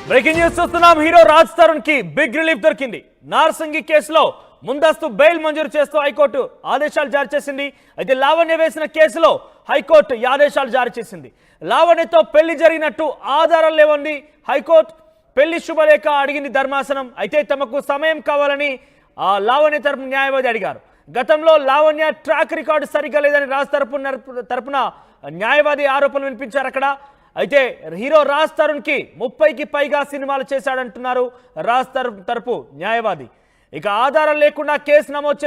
Breaking news చూస్తున్నాం. Hero Raj Tarun కి big relief దొరికింది. నార్సింగి కేసులో ముందస్తు బెయిల్ మంజూరు చేస్తూ హైకోర్టు ఆదేశాలు జారీ చేసింది. అయితే లావణ్య వేసిన కేసులో హైకోర్టు ఈ ఆదేశాలు జారీ చేసింది. లావణ్యతో పెళ్లి జరిగినట్టు ఆధారాలు లేవంది హైకోర్టు. పెళ్లి శుభలేఖ అడిగింది ధర్మాసనం. అయితే తమకు సమయం కావాలని లావణ్య తరపున న్యాయవాది అడిగారు. గతంలో లావణ్య ట్రాక్ రికార్డు సరిగ్గా లేదని రాజ్ తరపున న్యాయవాది ఆరోపణలు వినిపించారు అక్కడ. అయితే హీరో రాజ్ తరుణ్ కి 30కి పైగా సినిమాలు చేశాడంటున్నారు రాజ్ తరపు న్యాయవాది. ఇక ఆధారం లేకుండా కేసు నమోదు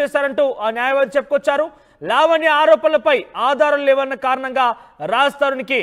చేశారంటూ ఆ న్యాయవాది చెప్పుకొచ్చారు. లావణ్య ఆరోపణలపై ఆధారం లేవన్న కారణంగా రాజ్ తరుణ్ కి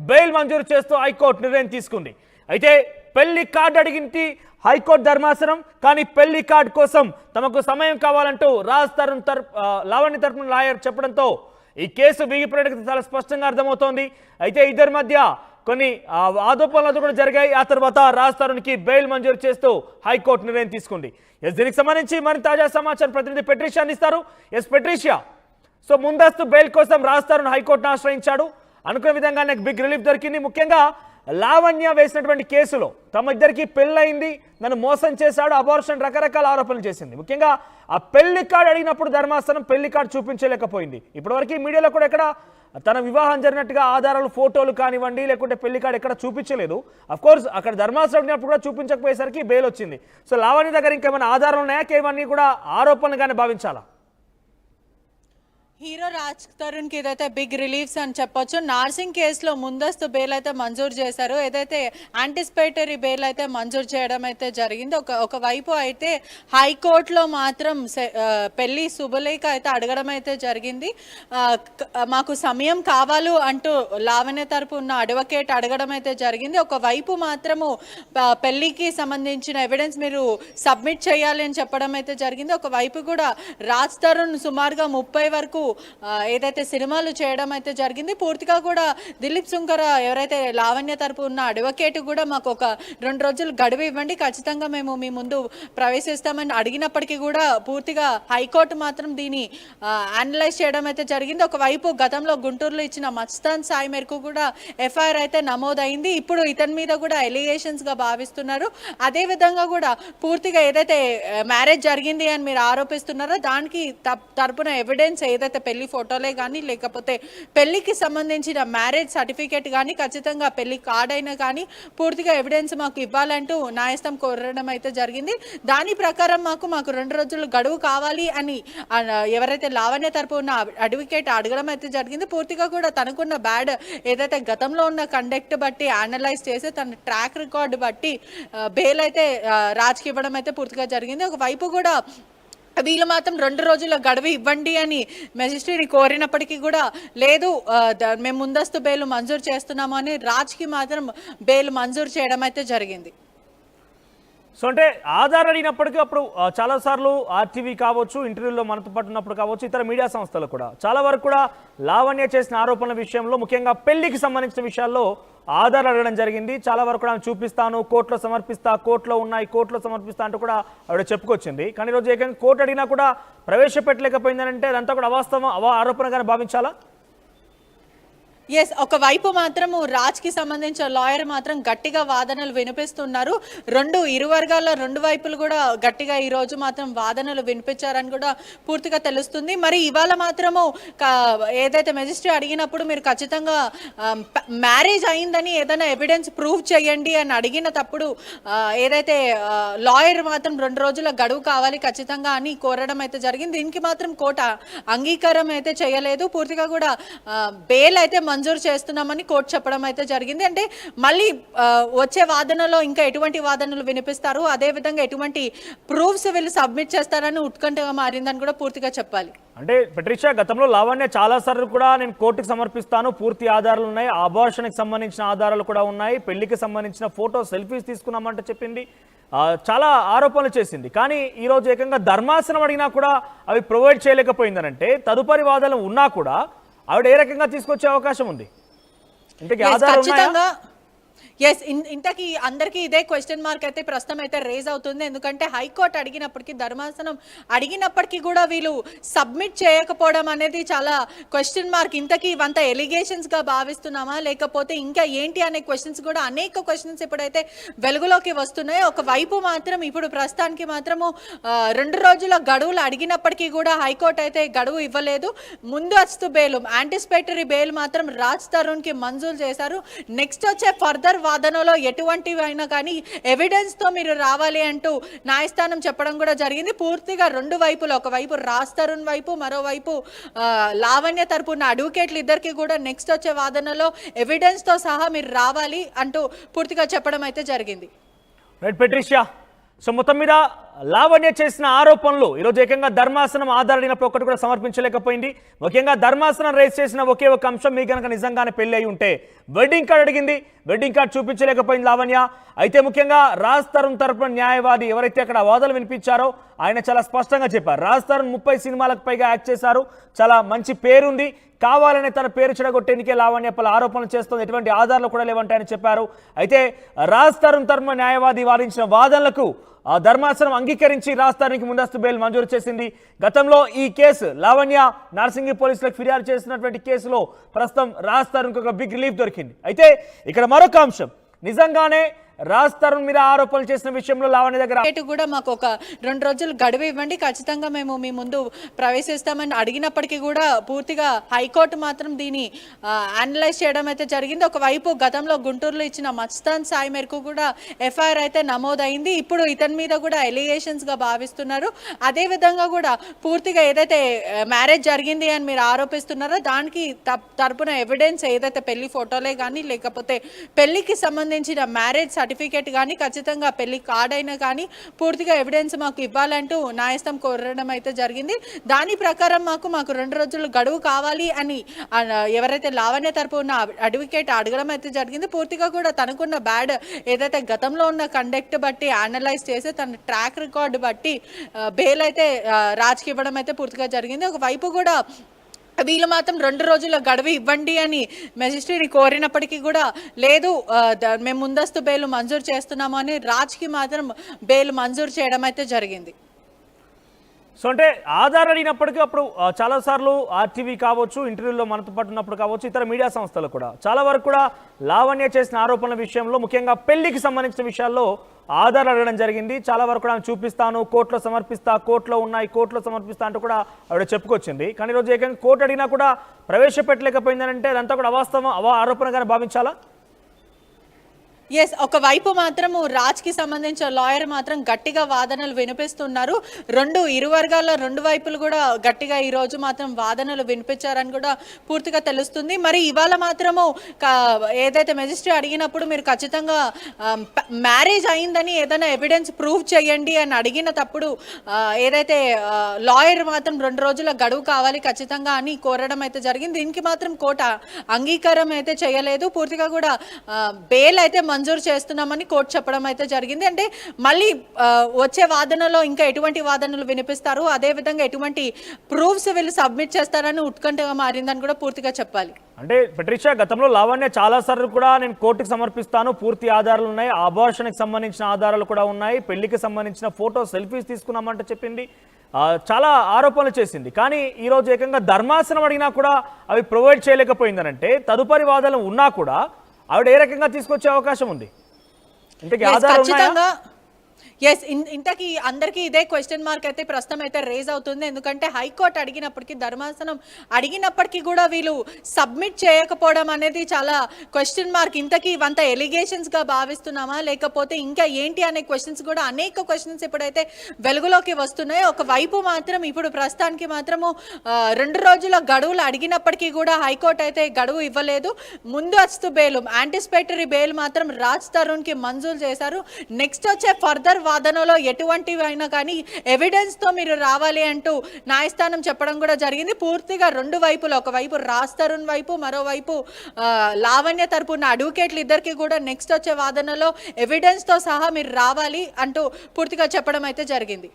బెయిల్ మంజూరు చేస్తూ హైకోర్టు నిర్ణయం తీసుకుంది. అయితే పెళ్లి కార్డు అడిగింది హైకోర్టు ధర్మాసనం. కానీ పెళ్లి కార్డు కోసం తమకు సమయం కావాలంటూ రాజ్ తరుణ్ లావణ్య తరపున లాయర్ చెప్పడంతో ఈ కేసు వీగిపోయినట్టు చాలా స్పష్టంగా అర్థమవుతోంది. అయితే ఇద్దరి మధ్య కొన్ని ఆరోపణలు కూడా జరిగాయి. ఆ తర్వాత రాజ్ తరుణ్కి బెయిల్ మంజూరు చేస్తూ హైకోర్టు నిర్ణయం తీసుకుంది. దీనికి సంబంధించి మరింత తాజా సమాచారం ప్రతినిధి పెట్రిషియా అందిస్తారు. పెట్రిషియా, సో ముందస్తు బెయిల్ కోసం రాజ్ తరుణ్ హైకోర్టును ఆశ్రయించాడు. అనుకున్న విధంగానే బిగ్ రిలీఫ్ దొరికింది. ముఖ్యంగా లావణ్య వేసినటువంటి కేసులో తమ ఇద్దరికి పెళ్ళయింది, నన్ను మోసం చేశాడు, అబార్షన్, రకరకాల ఆరోపణలు చేసింది. ముఖ్యంగా ఆ పెళ్లి కార్డు అడిగినప్పుడు ధర్మాసనం పెళ్లి కార్డు చూపించలేకపోయింది. ఇప్పటివరకు మీడియాలో కూడా ఎక్కడ తన వివాహం జరిగినట్టుగా ఆధారాలు, ఫోటోలు కానివ్వండి, లేకుంటే పెళ్లి కార్డు ఎక్కడ చూపించలేదు. అఫ్కోర్స్ అక్కడ ధర్మాసనం అడిగినప్పుడు కూడా చూపించకపోయేసరికి బెయిల్ వచ్చింది. సో లావణ్య దగ్గర ఇంకేమైనా ఆధారాలు ఉన్నాయా, కేవన్నీ కూడా ఆరోపణలుగానే భావించాలా? హీరో రాజ్ తరుణ్ కి ఏదైతే బిగ్ రిలీఫ్స్ అని చెప్పొచ్చు. నార్సింగ్ కేసులో ముందస్తు బెయిల్ అయితే మంజూరు చేశారు. ఏదైతే యాంటిసిపేటరీ బెయిల్ అయితే మంజూరు చేయడం అయితే జరిగింది. ఒకవైపు అయితే హైకోర్టులో మాత్రం పెళ్లి శుభలేఖ అయితే అడగడం అయితే జరిగింది. మాకు సమయం కావాలి అంటూ లావణ్య తరపు ఉన్న అడ్వకేట్ అడగడం అయితే జరిగింది. ఒకవైపు మాత్రము పెళ్లికి సంబంధించిన ఎవిడెన్స్ మీరు సబ్మిట్ చేయాలి అని చెప్పడం అయితే జరిగింది. ఒకవైపు కూడా రాజ్ తరుణ్ సుమారుగా 30 వరకు ఏదైతే సినిమాలు చేయడం అయితే జరిగింది. పూర్తిగా కూడా దిలీప్ సుంకర ఎవరైతే లావణ్య తరపు ఉన్న అడ్వకేట్ కూడా మాకు ఒక 2 రోజులు గడువు ఇవ్వండి, ఖచ్చితంగా మేము మీ ముందు ప్రవేశిస్తామని అడిగినప్పటికీ కూడా పూర్తిగా హైకోర్టు మాత్రం దీన్ని అనలైజ్ చేయడం అయితే జరిగింది. ఒకవైపు గతంలో గుంటూరులో ఇచ్చిన మస్తాన్ సాయి మేరకు కూడా ఎఫ్ఐఆర్ అయితే నమోదైంది. ఇప్పుడు ఇతని మీద కూడా ఎలిగేషన్స్ గా భావిస్తున్నారు. అదే విధంగా కూడా పూర్తిగా ఏదైతే మ్యారేజ్ జరిగింది అని మీరు ఆరోపిస్తున్నారో దానికి తరపున ఎవిడెన్స్ ఏదైతే పెళ్లి ఫోటోలే కానీ లేకపోతే పెళ్లికి సంబంధించిన మ్యారేజ్ సర్టిఫికేట్ కానీ ఖచ్చితంగా పెళ్లి కార్డ్ అయినా కానీ పూర్తిగా ఎవిడెన్స్ మాకు ఇవ్వాలంటూ న్యాయస్థానం కోరడం అయితే జరిగింది. దాని ప్రకారం మాకు 2 రోజులు గడువు కావాలి అని ఎవరైతే లావణ్య తరపు ఉన్న అడ్వకేట్ అడగడం అయితే జరిగింది. పూర్తిగా కూడా తనకున్న బ్యాడ్ ఏదైతే గతంలో ఉన్న కండక్ట్ బట్టి అనలైజ్ చేసి తన ట్రాక్ రికార్డు బట్టి బెయిల్ అయితే రాజ్కి ఇవ్వడం అయితే పూర్తిగా జరిగింది. ఒకవైపు కూడా వీళ్ళు మాత్రం 2 రోజుల గడువు ఇవ్వండి అని మెజిస్ట్రేట్ని కోరినప్పటికీ కూడా లేదు, మేము ముందస్తు బెయిల్ మంజూరు చేస్తున్నాము అని రాజ్కి మాత్రం బెయిల్ మంజూరు చేయడం అయితే జరిగింది. సో అంటే ఆధార్ అడిగినప్పటికీ అప్పుడు చాలాసార్లు ఆర్టీవీ కావచ్చు, ఇంటర్వ్యూలో మనతో పాటు ఉన్నప్పుడు కావచ్చు, ఇతర మీడియా సంస్థలు కూడా చాలా వరకు కూడా లావణ్య చేసిన ఆరోపణల విషయంలో ముఖ్యంగా పెళ్లికి సంబంధించిన విషయాల్లో ఆధార్ అడగడం జరిగింది. చాలా వరకు కూడా ఆమె చూపిస్తాను, కోర్టులో సమర్పిస్తా, కోర్టులో ఉన్నాయి, కోర్టులో సమర్పిస్తా అంటూ కూడా ఆవిడ చెప్పుకొచ్చింది. కానీ ఈరోజు ఏకంగా కోర్టు అడిగినా కూడా ప్రవేశపెట్టలేకపోయిందనంటే అదంతా కూడా అవాస్తవం, ఆరోపణగానే భావించాలా? ఎస్, ఒకవైపు మాత్రము రాజ్కి సంబంధించిన లాయర్ మాత్రం గట్టిగా వాదనలు వినిపిస్తున్నారు. ఇరు వర్గాల 2 వైపులు కూడా గట్టిగా ఈ రోజు మాత్రం వాదనలు వినిపించారని కూడా పూర్తిగా తెలుస్తుంది. మరి ఇవాళ మాత్రము ఏదైతే మెజిస్ట్రేట్ అడిగినప్పుడు మీరు ఖచ్చితంగా మ్యారేజ్ అయిందని ఏదైనా ఎవిడెన్స్ ప్రూవ్ చేయండి అని అడిగినప్పుడు ఏదైతే లాయర్ మాత్రం 2 రోజుల గడువు కావాలి ఖచ్చితంగా అని కోరడం అయితే జరిగింది. దీనికి మాత్రం కోర్టు అంగీకారం అయితే చేయలేదు. పూర్తిగా కూడా బెయిల్ అయితే మంజూరు చేస్తున్నామని కోర్టు చెప్పడం అయితే జరిగింది. అంటే మళ్ళీ వచ్చే వాదనలో ఇంకా ఎటువంటి వాదనలు వినిపిస్తారు, అదేవిధంగా ఎటువంటి ప్రూఫ్స్ వీళ్ళు సబ్మిట్ చేస్తారని ఉత్కంఠగా మారిందని కూడా పూర్తిగా చెప్పాలి. అంటే పెట్రిషియా, గతంలో లావణ్య చాలాసార్లు కూడా నేను కోర్టుకు సమర్పిస్తాను, పూర్తి ఆధారాలు ఉన్నాయి, అబార్షన్కి సంబంధించిన ఆధారాలు కూడా ఉన్నాయి, పెళ్లికి సంబంధించిన ఫోటో సెల్ఫీస్ తీసుకున్నామంటే చెప్పింది, చాలా ఆరోపణలు చేసింది. కానీ ఈరోజు ఏకంగా ధర్మాసనం అడిగినా కూడా అవి ప్రొవైడ్ చేయలేకపోయిందనంటే తదుపరి వాదనలు ఉన్నా కూడా ఆవిడ ఏ రకంగా తీసుకొచ్చే అవకాశం ఉంది? ఇంతకీ ఆధారాలు ఉన్నాయా? ఎస్ ఇంతకీ అందరికీ ఇదే క్వశ్చన్ మార్క్ అయితే ప్రస్తుతం అయితే రేజ్ అవుతుంది. ఎందుకంటే హైకోర్టు అడిగినప్పటికీ, ధర్మాసనం అడిగినప్పటికీ కూడా వీళ్ళు సబ్మిట్ చేయకపోవడం అనేది చాలా క్వశ్చన్ మార్క్. ఇంతకీ ఇవంతా ఎలిగేషన్స్గా భావిస్తున్నామా, లేకపోతే ఇంకా ఏంటి అనే క్వశ్చన్స్ కూడా అనేక క్వశ్చన్స్ ఇప్పుడైతే వెలుగులోకి వస్తున్నాయి. ఒకవైపు మాత్రం ఇప్పుడు ప్రస్తుతానికి మాత్రము 2 రోజుల గడువులు అడిగినప్పటికీ కూడా హైకోర్టు అయితే గడువు ఇవ్వలేదు. ముందస్తు బెయిల్, యాంటిసిపేటరీ బెయిల్ మాత్రం రాజ్ తరుణ్కి మంజూరు చేశారు. నెక్స్ట్ వచ్చే ఫర్దర్ వాదనలో ఎటువంటివి అయినా కానీ ఎవిడెన్స్తో మీరు రావాలి అంటూ న్యాయస్థానం చెప్పడం కూడా జరిగింది. పూర్తిగా 2 వైపులు, ఒకవైపు రాజ్ తరుణ్ వైపు, మరోవైపు లావణ్య తరపున అడ్వకేట్లు ఇద్దరికి కూడా నెక్స్ట్ వచ్చే వాదనలో ఎవిడెన్స్తో సహా మీరు రావాలి అంటూ పూర్తిగా చెప్పడం అయితే జరిగింది. రైట్ పెట్రిషియా, సో మొత్తం మీద లావణ్య చేసిన ఆరోపణలు ఈరోజు ఏకంగా ధర్మాసనం ఆధారడినప్పుడు ఒక్కటి కూడా సమర్పించలేకపోయింది. ముఖ్యంగా ధర్మాసనం రేస్ చేసిన ఒకే ఒక అంశం, మీ కనుక నిజంగానే పెళ్లి అయి ఉంటే వెడ్డింగ్ కార్డ్ అడిగింది, వెడ్డింగ్ కార్డ్ చూపించలేకపోయింది లావణ్య. అయితే ముఖ్యంగా రాజ్ తరుణ్ తరపున న్యాయవాది ఎవరైతే అక్కడ వాదనలు వినిపించారో ఆయన చాలా స్పష్టంగా చెప్పారు, రాజ్ తరుణ్ 30 సినిమాలకు పైగా యాక్ట్ చేశారు, చాలా మంచి పేరుంది, కావాలనే తన పేరు చెడగొట్టేందుకే లావణ్య పలు ఆరోపణలు చేస్తుంది, ఎటువంటి ఆధారాలు కూడా లేవంటాయని చెప్పారు. అయితే రాజ్ తరుణ్ తరపున న్యాయవాది వాదించిన వాదనలకు ధర్మాసనం అంగీకరించి రాజ్ తరుణ్కి ముందస్తు బెయిల్ మంజూరు చేసింది. గతంలో ఈ కేసు లావణ్య నార్సింగి పోలీసులకు ఫిర్యాదు చేసినటువంటి కేసులో ప్రస్తుతం రాజ్ తరుణ్కి ఒక బిగ్ రిలీఫ్ దొరికింది. అయితే ఇక్కడ మరొక అంశం, నిజంగానే రాజ్ తరుణ్ మీద ఆరోపణలు చేసిన విషయంలో లావణ్య దగ్గర కూడా మాకు ఒక 2 రోజులు గడువు ఇవ్వండి, ఖచ్చితంగా మేము మీ ముందు ప్రవేశిస్తామని అడిగినప్పటికీ కూడా పూర్తిగా హైకోర్టు మాత్రం దీన్ని అనలైజ్ చేయడం అయితే జరిగింది. ఒకవైపు గతంలో గుంటూరులో ఇచ్చిన మస్తాన్ సాయి మేరకు కూడా ఎఫ్ఐఆర్ అయితే నమోదైంది. ఇప్పుడు ఇతని మీద కూడా ఎలిగేషన్స్గా భావిస్తున్నారు. అదేవిధంగా కూడా పూర్తిగా ఏదైతే మ్యారేజ్ జరిగింది అని మీరు ఆరోపిస్తున్నారో దానికి తరపున ఎవిడెన్స్ ఏదైతే పెళ్లి ఫోటోలే కానీ, లేకపోతే పెళ్లికి సంబంధించిన మ్యారేజ్ సర్టిఫికేట్ కానీ, ఖచ్చితంగా పెళ్లి కార్డ్ అయినా కానీ పూర్తిగా ఎవిడెన్స్ మాకు ఇవ్వాలంటూ న్యాయస్థానం కోరడం అయితే జరిగింది. దాని ప్రకారం మాకు 2 రోజులు గడువు కావాలి అని ఎవరైతే లావణ్య తరపు ఉన్న అడ్వకేట్ అడగడం అయితే జరిగింది. పూర్తిగా కూడా తనకున్న బ్యాడ్ ఏదైతే గతంలో ఉన్న కండక్ట్ బట్టి అనలైజ్ చేసి తన ట్రాక్ రికార్డు బట్టి బెయిల్ అయితే రాజ్కి ఇవ్వడం అయితే పూర్తిగా జరిగింది. ఒకవైపు కూడా వీళ్ళు మాత్రం 2 రోజుల గడువు ఇవ్వండి అని మెజిస్ట్రేట్ని కోరినప్పటికీ కూడా లేదు, మేము ముందస్తు బెయిల్ మంజూరు చేస్తున్నాము అని రాజ్కి మాత్రం బెయిల్ మంజూరు చేయడం అయితే జరిగింది. సో అంటే ఆధార్ అడిగినప్పటికీ అప్పుడు చాలాసార్లు ఆర్టీవీ కావచ్చు, ఇంటర్వ్యూలో మనతో పాటు ఉన్నప్పుడు కావచ్చు, ఇతర మీడియా సంస్థలు కూడా చాలా వరకు కూడా లావణ్య చేసిన ఆరోపణల విషయంలో, ముఖ్యంగా పెళ్లికి సంబంధించిన విషయాల్లో ఆధార్ అడగడం జరిగింది. చాలా వరకు కూడా ఆమె చూపిస్తాను, కోర్టులో సమర్పిస్తా, కోర్టులో ఉన్నాయి, కోర్టులో సమర్పిస్తా అంటూ కూడా ఆవిడ చెప్పుకొచ్చింది. కానీ ఈరోజు ఏకంగా కోర్టు అడిగినా కూడా ప్రవేశపెట్టలేకపోయిందని అంటే అదంతా కూడా అవాస్తవం, ఆరోపణగానే భావించాలా? ఎస్, ఒకవైపు మాత్రము రాజ్కి సంబంధించిన లాయర్ మాత్రం గట్టిగా వాదనలు వినిపిస్తున్నారు. ఇరు వర్గాల్లో 2 వైపులు కూడా గట్టిగా ఈరోజు మాత్రం వాదనలు వినిపించారని కూడా పూర్తిగా తెలుస్తుంది. మరి ఇవాళ మాత్రము ఏదైతే మెజిస్ట్రేట్ అడిగినప్పుడు మీరు ఖచ్చితంగా మ్యారేజ్ అయిందని ఏదైనా ఎవిడెన్స్ ప్రూవ్ చేయండి అని అడిగినప్పుడు ఏదైతే లాయర్ మాత్రం 2 రోజుల గడువు కావాలి ఖచ్చితంగా అని కోరడం అయితే జరిగింది. దీనికి మాత్రం కోర్టు అంగీకారం అయితే చేయలేదు. పూర్తిగా కూడా బెయిల్ అయితే మంజూరు చేస్తున్నామని కోర్టు చెప్పడం అయితే జరిగింది. అంటే మళ్ళీ వచ్చే వాదనలో ఇంకా ఎటువంటి వాదనలు వినిపిస్తారు, అదేవిధంగా ఎటువంటి ప్రూఫ్స్ వీళ్ళు సబ్మిట్ చేస్తారని ఉత్కంఠగా మారిందని కూడా పూర్తిగా చెప్పాలి. అంటే పెట్రిషియా, గతంలో లావణ్య చాలాసార్లు కూడా నేను కోర్టుకు సమర్పిస్తాను, పూర్తి ఆధారాలు ఉన్నాయి, అబార్షన్కి సంబంధించిన ఆధారాలు కూడా ఉన్నాయి, పెళ్లికి సంబంధించిన ఫోటో సెల్ఫీస్ తీసుకున్నామంటే చెప్పింది, చాలా ఆరోపణలు చేసింది. కానీ ఈరోజు ఏకంగా ధర్మాసనం అడిగినా కూడా అవి ప్రొవైడ్ చేయలేకపోయిందనంటే తదుపరి వాదనలు ఉన్నా కూడా ఆవిడ ఏ రకంగా తీసుకొచ్చే అవకాశం ఉంది? ఇంతకీ ఆధారాలు ఉన్నాయా? ఎస్ ఇంతకీ అందరికీ ఇదే క్వశ్చన్ మార్క్ అయితే ప్రస్తుతం అయితే రేజ్ అవుతుంది. ఎందుకంటే హైకోర్టు అడిగినప్పటికీ, ధర్మాసనం అడిగినప్పటికీ కూడా వీళ్ళు సబ్మిట్ చేయకపోవడం అనేది చాలా క్వశ్చన్ మార్క్. ఇంతకీ ఇవంతా ఎలిగేషన్స్గా భావిస్తున్నామా, లేకపోతే ఇంకా ఏంటి అనే క్వశ్చన్స్ కూడా అనేక క్వశ్చన్స్ ఇప్పుడైతే వెలుగులోకి వస్తున్నాయి. ఒకవైపు మాత్రం ఇప్పుడు ప్రస్తుతానికి మాత్రము 2 రోజుల గడువులు అడిగినప్పటికీ కూడా హైకోర్టు అయితే గడువు ఇవ్వలేదు. ముందస్తు బెయిల్, యాంటిసిపేటరీ బెయిల్ మాత్రం రాజ్ తరుణ్కి మంజూరు చేశారు. నెక్స్ట్ వచ్చే ఫర్దర్ వాదనలో ఎటువంటివి అయినా కానీ ఎవిడెన్స్తో మీరు రావాలి అంటూ న్యాయస్థానం చెప్పడం కూడా జరిగింది. పూర్తిగా 2 వైపులు, ఒకవైపు రాజ్ తరుణ్ వైపు, మరోవైపు లావణ్య తరపున అడ్వకేట్లు ఇద్దరికి కూడా నెక్స్ట్ వచ్చే వాదనలో ఎవిడెన్స్తో సహా మీరు రావాలి అంటూ పూర్తిగా చెప్పడం అయితే జరిగింది.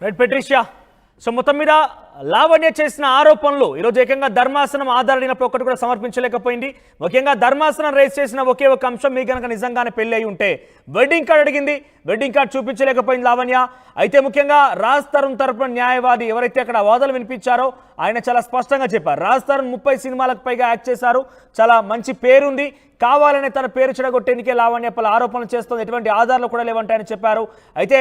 రైట్ పెట్రిషియా, సో మొత్తం మీద లావణ్య చేసిన ఆరోపణలు ఈరోజు ఏకంగా ధర్మాసనం ఆధారడినప్పుడు ఒక్కటి కూడా సమర్పించలేకపోయింది. ముఖ్యంగా ధర్మాసనం రేస్ చేసిన ఒకే ఒక అంశం, మీ కనుక నిజంగానే పెళ్లి అయి ఉంటే వెడ్డింగ్ కార్డ్ అడిగింది. వెడ్డింగ్ కార్డ్ చూపించలేకపోయింది లావణ్య. అయితే ముఖ్యంగా రాజ్ తరుణ్ తరపున న్యాయవాది ఎవరైతే అక్కడ వాదనలు వినిపించారో ఆయన చాలా స్పష్టంగా చెప్పారు. రాజ్ తరుణ్ 30 సినిమాలకు పైగా యాక్ట్ చేశారు, చాలా మంచి పేరుంది, కావాలనే తన పేరు చెడగొట్టేందుకే లావణ్య పలు ఆరోపణలు చేస్తుంది, ఎటువంటి ఆధారాలు కూడా లేవంటాయని చెప్పారు. అయితే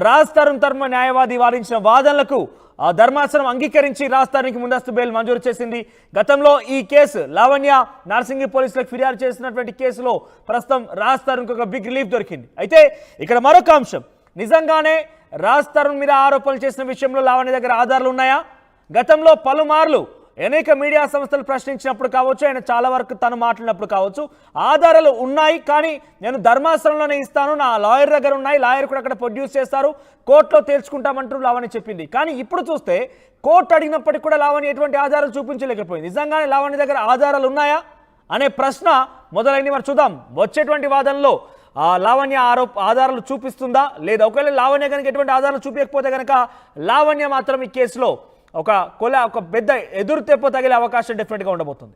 రాజ్ తరుణ్ తరపున న్యాయవాది వాదించిన వాదనలకు ఆ ధర్మాసనం అంగీకరించి రాజ్ తరుణ్కి ముందస్తు బెయిల్ మంజూరు చేసింది. గతంలో ఈ కేసు లావణ్య నార్సింగి పోలీసులకు ఫిర్యాదు చేసినటువంటి కేసులో ప్రస్తుతం రాజ్ తరుణ్కి ఒక బిగ్ రిలీఫ్ దొరికింది. అయితే ఇక్కడ మరొక అంశం, నిజంగానే రాజ్ తరుణ్ మీద ఆరోపణలు చేసిన విషయంలో లావణ్య దగ్గర ఆధారాలు ఉన్నాయా? గతంలో పలుమార్లు అనేక మీడియా సంస్థలు ప్రశ్నించినప్పుడు కావచ్చు, ఆయన చాలా వరకు తను మాట్లాడినప్పుడు కావచ్చు, ఆధారాలు ఉన్నాయి, కానీ నేను ధర్మాసనంలోనే ఇస్తాను, నా లాయర్ దగ్గర ఉన్నాయి, లాయర్ కూడా అక్కడ ప్రొడ్యూస్ చేస్తారు, కోర్టులో తేల్చుకుంటామంటూ లావణ్య చెప్పింది. కానీ ఇప్పుడు చూస్తే కోర్టు అడిగినప్పటికీ కూడా లావణ్య ఎటువంటి ఆధారాలు చూపించలేకపోయింది. నిజంగానే లావణ్య దగ్గర ఆధారాలు ఉన్నాయా అనే ప్రశ్న మొదలైంది. మరి చూద్దాం వచ్చేటువంటి వాదనలో లావణ్య ఆధారాలు చూపిస్తుందా లేదా. ఒకవేళ లావణ్య కనుక ఎటువంటి ఆధారాలు చూపించకపోతే కనుక లావణ్య మాత్రం ఈ కేసులో ఒక పెద్ద ఎదురు తెప్ప తగిలే అవకాశం డెఫినెట్గా ఉండబోతుంది.